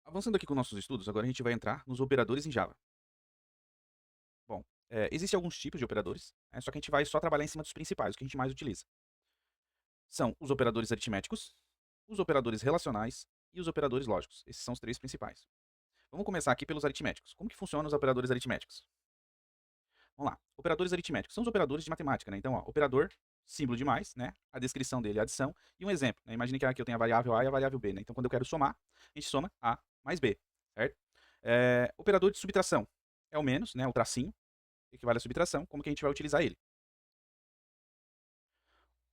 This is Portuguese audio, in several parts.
Avançando aqui com nossos estudos, agora a gente vai entrar nos operadores em Java. Bom, existem alguns tipos de operadores, só que a gente vai só trabalhar em cima dos principais, os que a gente mais utiliza. São os operadores aritméticos, os operadores relacionais e os operadores lógicos. Esses são os três principais. Vamos começar aqui pelos aritméticos. Como que funcionam os operadores aritméticos? Vamos lá. Operadores aritméticos são os operadores de matemática, né? Então, ó, operador, símbolo de mais, né? A descrição dele é adição e um exemplo, né? Imagine que aqui eu tenho a variável A e a variável B, né? Então, quando eu quero somar, a gente soma A mais B, certo? Operador de subtração é o menos, né? O tracinho, que equivale à subtração. Como que a gente vai utilizar ele?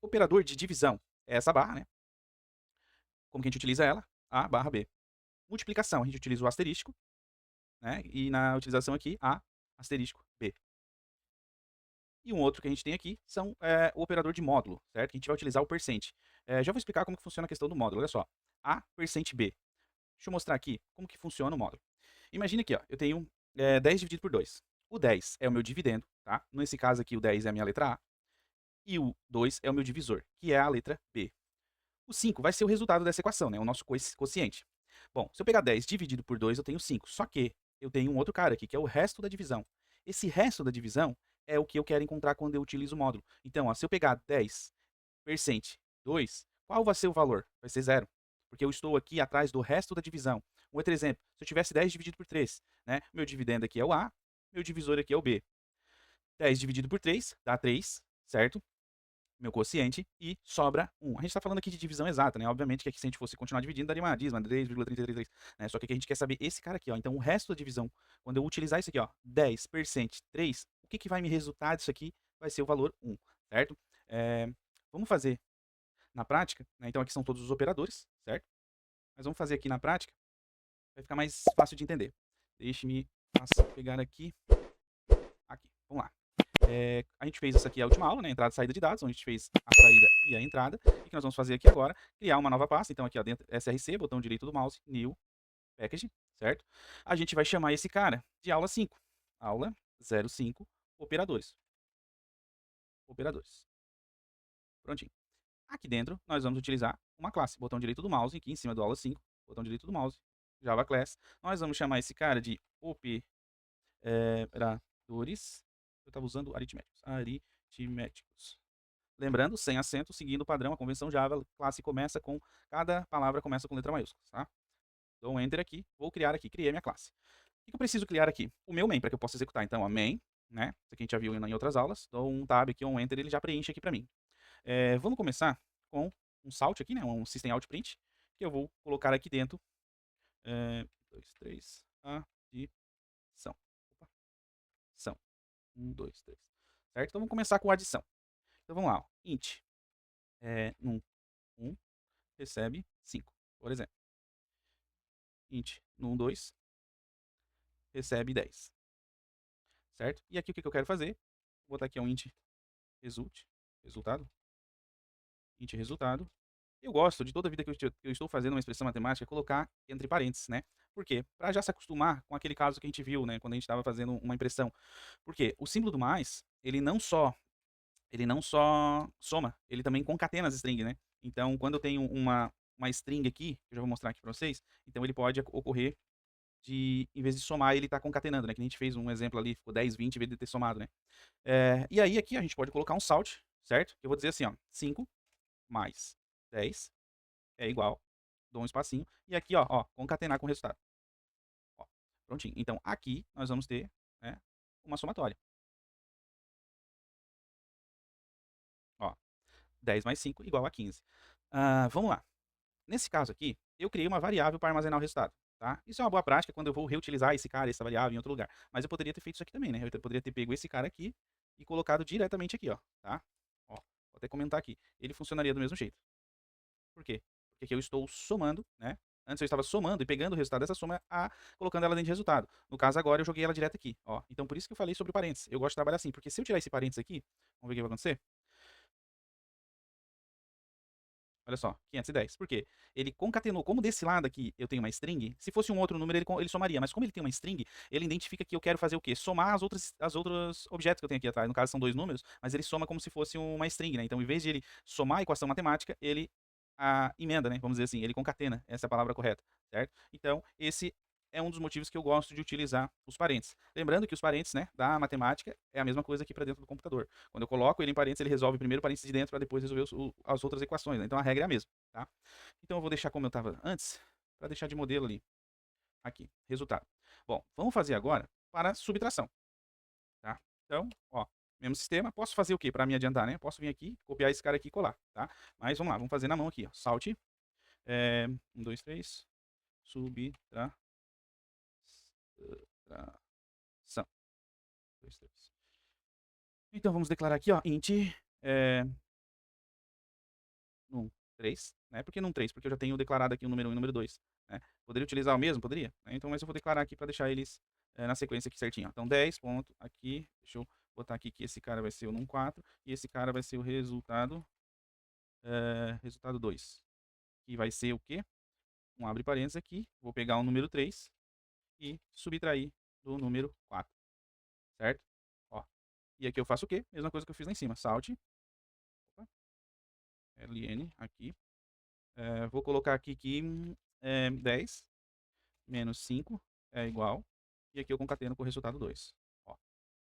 Operador de divisão é essa barra, né? Como que a gente utiliza ela? A barra B. Multiplicação, a gente utiliza o asterístico, né? E na utilização aqui, A asterístico B. E um outro que a gente tem aqui são o operador de módulo, certo? Que a gente vai utilizar o percent. Já vou explicar como que funciona a questão do módulo. Olha só. A percent B. Deixa eu mostrar aqui como que funciona o módulo. Imagina aqui, ó, eu tenho 10 dividido por 2. O 10 é o meu dividendo, tá? Nesse caso aqui, o 10 é a minha letra A. E o 2 é o meu divisor, que é a letra B. O 5 vai ser o resultado dessa equação, né? O nosso quociente. Bom, se eu pegar 10 dividido por 2, eu tenho 5. Só que eu tenho um outro cara aqui, que é o resto da divisão. Esse resto da divisão é o que eu quero encontrar quando eu utilizo o módulo. Então, ó, se eu pegar 10% 2, qual vai ser o valor? Vai ser zero. Porque eu estou aqui atrás do resto da divisão. Um outro exemplo, se eu tivesse 10 dividido por 3, né? Meu dividendo aqui é o A, meu divisor aqui é o B. 10 dividido por 3 dá 3, certo? Meu quociente, e sobra 1. A gente está falando aqui de divisão exata, né? Obviamente que aqui se a gente fosse continuar dividindo, daria uma dízima, 3,333, né? Só que aqui a gente quer saber esse cara aqui, ó. Então, o resto da divisão, quando eu utilizar isso aqui, ó, 10% 3, o que vai me resultar disso aqui vai ser o valor 1, certo? Vamos fazer na prática, né? Então, aqui são todos os operadores, certo? Mas vamos fazer aqui na prática, vai ficar mais fácil de entender. Deixe-me pegar aqui. Aqui, vamos lá. A gente fez essa aqui a última aula, né? Entrada e saída de dados, onde a gente fez a saída e a entrada. E o que nós vamos fazer aqui agora? Criar uma nova pasta. Então, aqui ó, dentro SRC, botão direito do mouse, New Package, certo? A gente vai chamar esse cara de aula 5. Aula 05, operadores. Operadores. Prontinho. Aqui dentro, nós vamos utilizar uma classe. Botão direito do mouse, aqui em cima do aula 5. Botão direito do mouse, Java Class. Nós vamos chamar esse cara de operadores. Eu estava usando aritméticos. Aritméticos. Lembrando, sem acento, seguindo o padrão, a convenção Java, classe começa com, cada palavra começa com letra maiúscula, tá? Dou um Enter aqui, vou criar aqui, criei a minha classe. O que eu preciso criar aqui? O meu main, para que eu possa executar. Então, a main, né? Isso aqui a gente já viu em outras aulas. Dou um tab aqui, um Enter, ele já preenche aqui para mim. Vamos começar com um salt aqui, né? Um system out print, que eu vou colocar aqui dentro. 2, 3, adição. Opa, são. 1, 2, 3. Certo? Então, vamos começar com adição. Então, vamos lá. Ó. Int. Num 1 recebe 5, por exemplo. Int num 2 recebe 10, certo? E aqui o que eu quero fazer? Vou botar aqui um int resultado. Int resultado. Eu gosto de toda vida que eu estou fazendo uma expressão matemática colocar entre parênteses, né? Por quê? Para já se acostumar com aquele caso que a gente viu, né? Quando a gente estava fazendo uma impressão. Porque o símbolo do mais, ele não só soma, ele também concatena as strings, né? Então, quando eu tenho uma string aqui, que eu já vou mostrar aqui para vocês, então ele pode ocorrer de, em vez de somar, ele está concatenando, né? Que a gente fez um exemplo ali, ficou 10, 20, em vez de ter somado, né? E aí aqui a gente pode colocar um salt, certo? Eu vou dizer assim, ó, 5 mais 10 é igual, dou um espacinho, e aqui, ó, concatenar com o resultado. Ó, prontinho. Então, aqui nós vamos ter, né, uma somatória. Ó, 10 mais 5 igual a 15. Vamos lá. Nesse caso aqui, eu criei uma variável para armazenar o resultado. Tá? Isso é uma boa prática quando eu vou reutilizar esse cara, essa variável em outro lugar. Mas eu poderia ter feito isso aqui também, né? Eu poderia ter pego esse cara aqui e colocado diretamente aqui, ó. Tá? Ó, vou até comentar aqui. Ele funcionaria do mesmo jeito. Por quê? Porque aqui eu estou somando, né? Antes eu estava somando e pegando o resultado dessa soma, colocando ela dentro de resultado. No caso agora eu joguei ela direto aqui, ó. Então por isso que eu falei sobre o parênteses. Eu gosto de trabalhar assim, porque se eu tirar esse parênteses aqui, vamos ver o que vai acontecer. Olha só, 510. Por quê? Ele concatenou, como desse lado aqui eu tenho uma string, se fosse um outro número ele somaria, mas como ele tem uma string, ele identifica que eu quero fazer o quê? Somar as outros objetos que eu tenho aqui atrás. No caso são dois números, mas ele soma como se fosse uma string, né? Então, em vez de ele somar a equação matemática, ele a emenda, né? Vamos dizer assim, ele concatena, essa é a palavra correta, certo? Então, esse é um dos motivos que eu gosto de utilizar os parênteses. Lembrando que os parênteses, né, da matemática é a mesma coisa aqui para dentro do computador. Quando eu coloco ele em parênteses, ele resolve primeiro o parênteses de dentro para depois resolver as outras equações, né? Então a regra é a mesma, tá? Então eu vou deixar como eu estava antes, para deixar de modelo ali. Aqui, resultado. Bom, vamos fazer agora para subtração, tá? Então, ó, mesmo sistema. Posso fazer o quê para me adiantar, né? Posso vir aqui, copiar esse cara aqui e colar, tá? Mas vamos lá, vamos fazer na mão aqui, ó. Salt. 1, 2, 3. Subtração. 2, 3. Então vamos declarar aqui, ó, int num 3, né? Por que num 3? Porque eu já tenho declarado aqui o número 1 e o número 2, né? Poderia utilizar o mesmo? Poderia, né? Então, mas eu vou declarar aqui para deixar eles na sequência aqui certinho. Ó. Então 10 ponto aqui, deixa eu botar aqui que esse cara vai ser o num 4 e esse cara vai ser o resultado 2. Que vai ser o quê? Um abre parênteses aqui, vou pegar o número 3 e subtrair do número 4, certo? Ó. E aqui eu faço o quê? Mesma coisa que eu fiz lá em cima, salt, opa, ln aqui, vou colocar aqui que 10 menos 5 é igual, e aqui eu concateno com o resultado 2. Ó,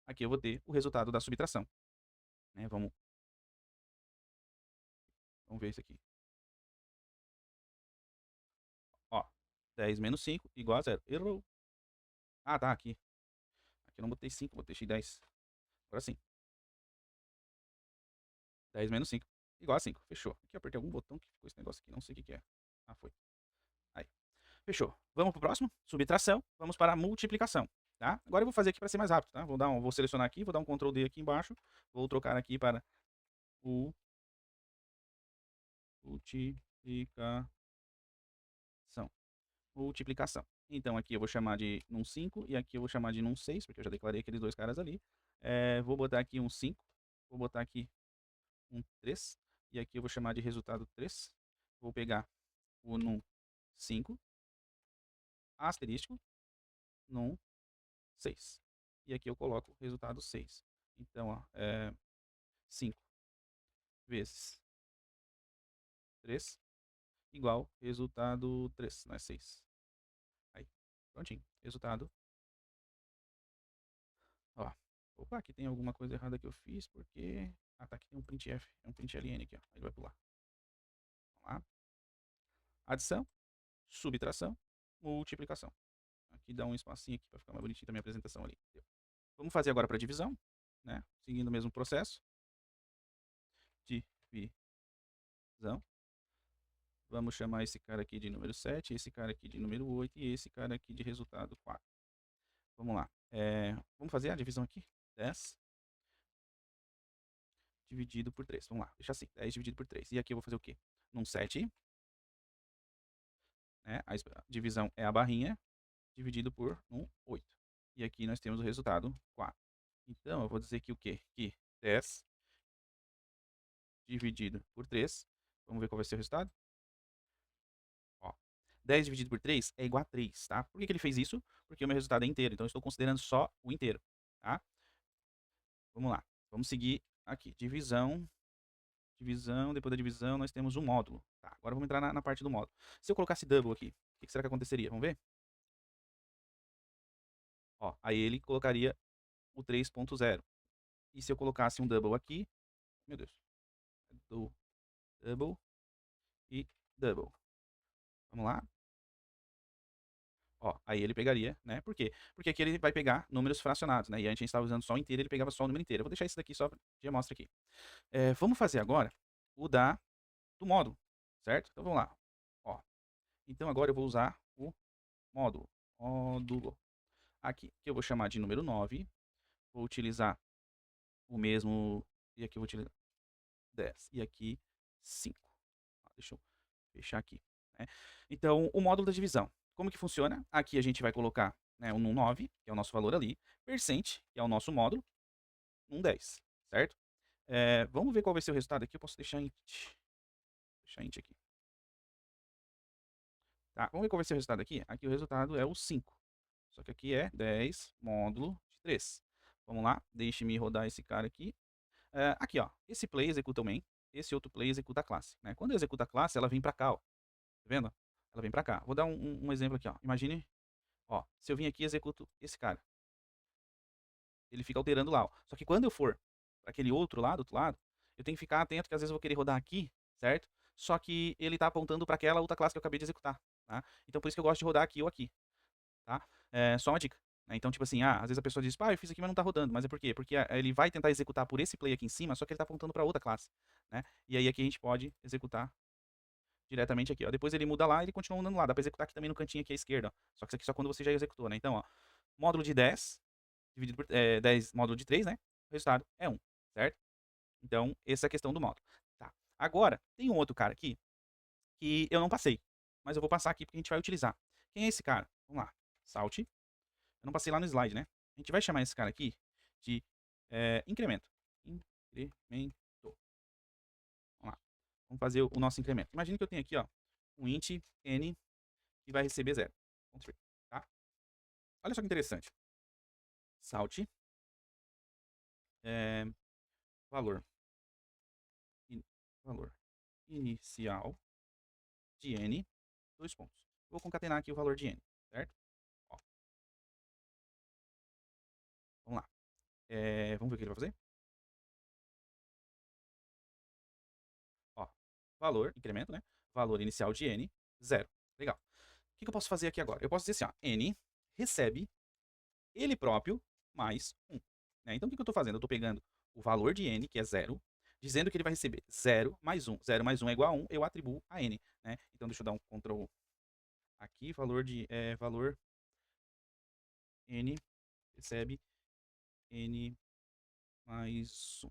aqui eu vou ter o resultado da subtração, né? Vamos ver isso aqui. Ó, 10 menos 5 igual a 0. Errou. Ah, tá, aqui. Aqui eu não botei 5, botei 10. Agora sim. 10 menos 5 igual a 5. Fechou. Aqui eu apertei algum botão que ficou esse negócio aqui, não sei o que é. Ah, foi. Aí. Fechou. Vamos pro próximo? Subtração. Vamos para a multiplicação. Tá? Agora eu vou fazer aqui para ser mais rápido, tá? Vou selecionar aqui, vou dar um Ctrl D aqui embaixo. Vou trocar aqui para multiplicação. Multiplicação. Então aqui eu vou chamar de num 5 e aqui eu vou chamar de num 6, porque eu já declarei aqueles dois caras ali. Vou botar aqui um 5, vou botar aqui um 3 e aqui eu vou chamar de resultado 3. Vou pegar o num 5, asterístico, num 6. E aqui eu coloco o resultado 6. Então, ó, 5 vezes 3 igual resultado 3, não é 6. Aí, prontinho. Resultado. Ó. Opa, aqui tem alguma coisa errada que eu fiz, porque... Ah, tá, aqui tem um printf, é um println aqui, ó. Ele vai pular. Vamos lá. Adição, subtração, multiplicação. Aqui dá um espacinho aqui para ficar mais bonitinho também a apresentação ali. Vamos fazer agora para divisão, né? Seguindo o mesmo processo. Divisão. Vamos chamar esse cara aqui de número 7, esse cara aqui de número 8 e esse cara aqui de resultado 4. Vamos lá. Vamos fazer a divisão aqui. 10 dividido por 3. Vamos lá, deixa assim. 10 dividido por 3. E aqui eu vou fazer o quê? Num 7, né? A divisão é a barrinha, dividido por um 8. E aqui nós temos o resultado 4. Então, eu vou dizer que o quê? Que 10 dividido por 3. Vamos ver qual vai ser o resultado? Ó, 10 dividido por 3 é igual a 3, tá? Por que ele fez isso? Porque o meu resultado é inteiro, então eu estou considerando só o inteiro, tá? Vamos lá. Vamos seguir aqui. Divisão. Divisão, depois da divisão nós temos um módulo. Tá, agora vamos entrar na parte do módulo. Se eu colocasse double aqui, o que será que aconteceria? Vamos ver? Ó, aí ele colocaria o 3.0. E se eu colocasse um double aqui, meu Deus, double e double. Vamos lá? Ó, aí ele pegaria, né? Por quê? Porque aqui ele vai pegar números fracionados, né? E antes a gente estava usando só o inteiro, ele pegava só o número inteiro. Eu vou deixar isso daqui só de amostra aqui. Vamos fazer agora o do módulo, certo? Então vamos lá. Ó, então agora eu vou usar o módulo. Módulo. Aqui, que eu vou chamar de número 9. Vou utilizar o mesmo. E aqui eu vou utilizar 10. E aqui 5. Deixa eu fechar aqui. Né? Então, o módulo da divisão. Como que funciona? Aqui a gente vai colocar, né, um 9, que é o nosso valor ali. Percent, que é o nosso módulo. Um 10, certo? Vamos ver qual vai ser o resultado aqui. Eu posso deixar int. Deixar int aqui. Tá, vamos ver qual vai ser o resultado aqui. Aqui o resultado é o 5. Só que aqui é 10 módulo de 3. Vamos lá, deixe-me rodar esse cara aqui. Aqui, ó, esse play executa o main. esse outro play executa a classe, né? Quando eu executo a classe, ela vem pra cá, ó. Tá vendo? Ela vem pra cá. Vou dar um exemplo aqui, ó. Imagine, ó, se eu vim aqui e executo esse cara. Ele fica alterando lá, ó. Só que quando eu for para aquele outro lado, eu tenho que ficar atento que às vezes eu vou querer rodar aqui, certo? Só que ele tá apontando para aquela outra classe que eu acabei de executar, tá? Então por isso que eu gosto de rodar aqui ou aqui, tá? É só uma dica, né? Então, tipo assim, às vezes a pessoa diz, eu fiz aqui, mas não tá rodando. Mas é por quê? Porque ele vai tentar executar por esse play aqui em cima, só que ele tá apontando para outra classe, né? E aí aqui a gente pode executar diretamente aqui, ó. Depois ele muda lá e ele continua andando lá. Dá pra executar aqui também no cantinho aqui à esquerda, ó. Só que isso aqui só quando você já executou, né? Então, ó, módulo de 10 dividido por 10 módulo de 3, né? O resultado é 1, certo? Então, essa é a questão do módulo. Tá. Agora, tem um outro cara aqui que eu não passei, mas eu vou passar aqui porque a gente vai utilizar. Quem é esse cara? Vamos lá. Salt. Eu não passei lá no slide, né? A gente vai chamar esse cara aqui de incremento. Incremento. Vamos lá. Vamos fazer o nosso incremento. Imagina que eu tenho aqui, ó, um int n que vai receber 0. Tá? Olha só que interessante. Salt. Valor. Valor inicial de n, 2 pontos. Vou concatenar aqui o valor de n, certo? Ó, vamos lá. Vamos ver o que ele vai fazer? Ó, valor, incremento, né? Valor inicial de n, 0. Legal. O que eu posso fazer aqui agora? Eu posso dizer assim, ó, n recebe ele próprio mais 1. Né? Então, o que eu estou fazendo? Eu estou pegando o valor de n, que é 0, dizendo que ele vai receber 0 mais 1. 0 mais 1 é igual a 1, eu atribuo a n. Né? Então, deixa eu dar um Ctrl aqui, valor n recebe n mais 1.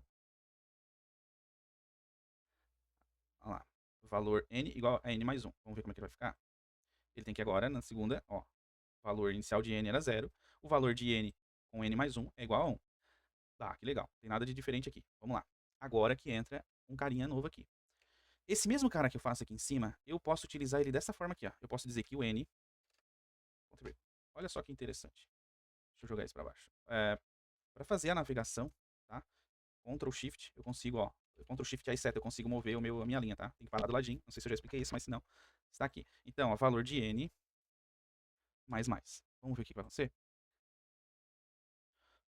Olha lá. Valor n igual a n mais 1. Vamos ver como é que ele vai ficar? Ele tem que agora, na segunda, ó, o valor inicial de n era 0. O valor de n com n mais 1 é igual a 1. Tá, que legal. Tem nada de diferente aqui. Vamos lá. Agora que entra um carinha novo aqui. Esse mesmo cara que eu faço aqui em cima, eu posso utilizar ele dessa forma aqui, ó. Eu posso dizer que o n... Olha só que interessante. Deixa eu jogar isso para baixo. Para fazer a navegação, tá? Ctrl Shift, eu consigo, ó. Ctrl Shift aí seta, eu consigo mover a minha linha, tá? Tem que parar do ladinho. Não sei se eu já expliquei isso, mas se não, está aqui. Então, ó, valor de n mais mais. Vamos ver o que vai acontecer?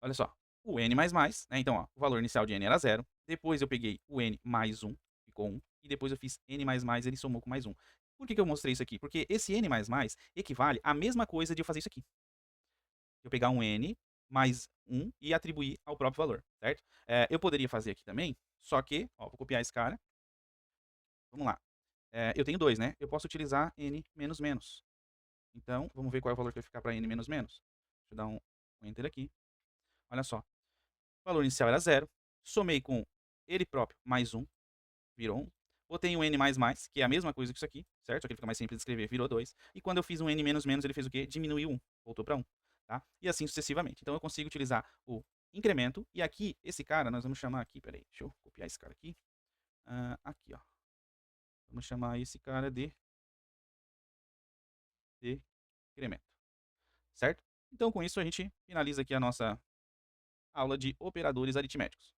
Olha só. O n mais mais, né? Então, ó, o valor inicial de n era 0. Depois eu peguei o n mais 1, ficou 1. E depois eu fiz n mais mais, ele somou com mais 1. Por que eu mostrei isso aqui? Porque esse n mais mais equivale à mesma coisa de eu fazer isso aqui. Eu pegar um n mais 1 e atribuir ao próprio valor, certo? Eu poderia fazer aqui também, só que, ó, vou copiar esse cara. Vamos lá. Eu tenho 2, né? Eu posso utilizar n menos menos. Então, vamos ver qual é o valor que vai ficar para n menos menos. Deixa eu dar um enter aqui. Olha só. O valor inicial era 0. Somei com ele próprio mais 1. Virou 1. Botei um n mais mais, que é a mesma coisa que isso aqui, certo? Só que ele fica mais simples de escrever, virou 2. E quando eu fiz um n menos menos, ele fez o quê? Diminuiu 1. Voltou para 1. Tá? E assim sucessivamente. Então eu consigo utilizar o incremento. E aqui, esse cara, nós vamos chamar aqui, peraí, deixa eu copiar esse cara aqui. Aqui, ó. Vamos chamar esse cara de decremento. Certo? Então com isso a gente finaliza aqui a nossa aula de operadores aritméticos.